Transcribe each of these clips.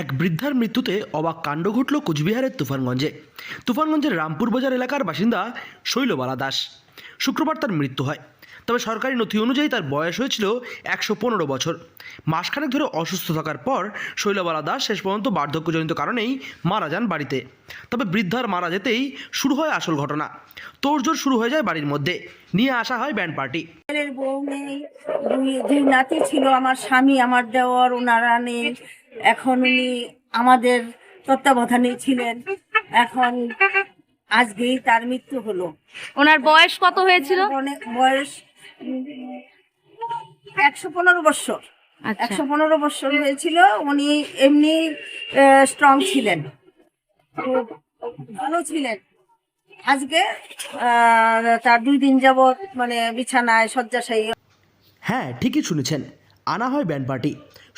এক বৃদ্ধার মৃত্যুতে অবাক কাণ্ড ঘটল কোচবিহারের তুফানগঞ্জে। তুফানগঞ্জের রামপুর বাজার এলাকার বাসিন্দা শৈলবালা দাস। শুক্রবার তার মৃত্যু হয়। তবে সরকারি নথি অনুযায়ী তার বয়স হয়েছিল ১১৫ বছর। মাসখানেক ধরে অসুস্থ থাকার পর শৈলবালা দাস শেষ পর্যন্ত বার্ধক্যজনিত কারণেই মারা যান বাড়িতে। তবে বৃদ্ধার মারা যেতেই শুরু হয় আসল ঘটনা। তোড়জোড় শুরু হয়ে যায় বাড়ির মধ্যে। নিয়ে আসা হয় ব্যান্ড পার্টি। ছেলের বউ নেই, দুই নাতি ছিল, আমার স্বামী, আমার দেওর, ওনারা নেই। এখন উনি আমাদের তত্ত্বাবধানে ছিলেন। এখন আজকেই তার মৃত্যু হলো। ওনার বয়স কত হয়েছিল? অনেক বয়স ১১৫ বছর। আচ্ছা। ১১৫ বছর হয়েছিল। উনি এমনি স্ট্রং ছিলেন, খুব ভালো ছিলেন। আজকে তার 2 দিন যাবৎ বিছানায় শয্যাশায়ী। হ্যাঁ, ঠিকই শুনেছেন, আনা হয় ব্যান্ড পার্টি।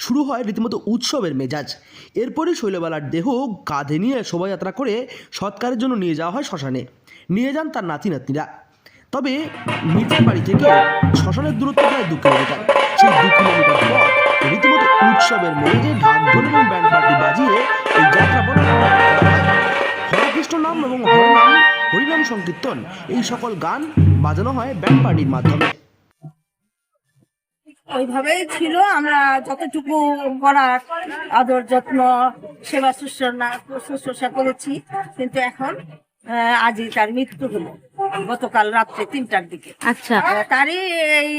শুরু হয় রীতিমতো উৎসবের মেজাজ। এরপরই শৈলবালার দেহ কাঁধে নিয়ে শোভাযাত্রা করে সৎকারের জন্য নিয়ে যাওয়া হয় শ্মশানে। নিয়ে যান তার নাতি নাতনিরা। তবে মৃতের বাড়ি থেকে শ্মশানের দূরত্ব প্রায় 2 কিলোমিটার। সেই 2 কিলোমিটার পথ রীতিমতো উৎসবের মেজাজে ঢাক ঢোল এবং ব্যান্ড পার্টি বাজিয়ে এই যাত্রা বন্ধ করা হয়। হরে কৃষ্ণ নাম এবং হরিনাম সংকীর্তন, এই সকল গান বাজানো হয় ব্যান্ড পার্টির মাধ্যমে। ওইভাবেই ছিল। আমরা যতটুকু করার আদর যত্ন, সেবা শুশ্রূষা করেছি। কিন্তু এখন আজই তার মৃত্যু হলো, গতকাল রাত্রে 3টার দিকে। আচ্ছা। তারই এই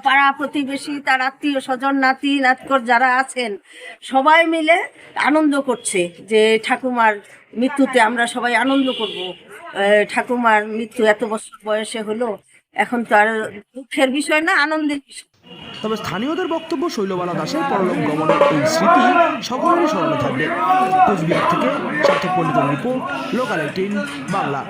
পাড়া প্রতিবেশী, তার আত্মীয় স্বজন, নাতি নাতকর যারা আছেন, সবাই মিলে আনন্দ করছে যে ঠাকুমার মৃত্যুতে আমরা সবাই আনন্দ করব। ঠাকুমার মৃত্যু এত বছর বয়সে হলো, এখন তো আর দুঃখের বিষয় না, আনন্দের বিষয়। তবে স্থানীয়দের বক্তব্য, শৈলবালা দাসের পরলোক গমনের এই স্মৃতি সকলেরই স্মরণে থাকবে। কোচবিহার থেকে সার্থক পণ্ডিতের রিপোর্ট, লোকাল 18 বাংলা।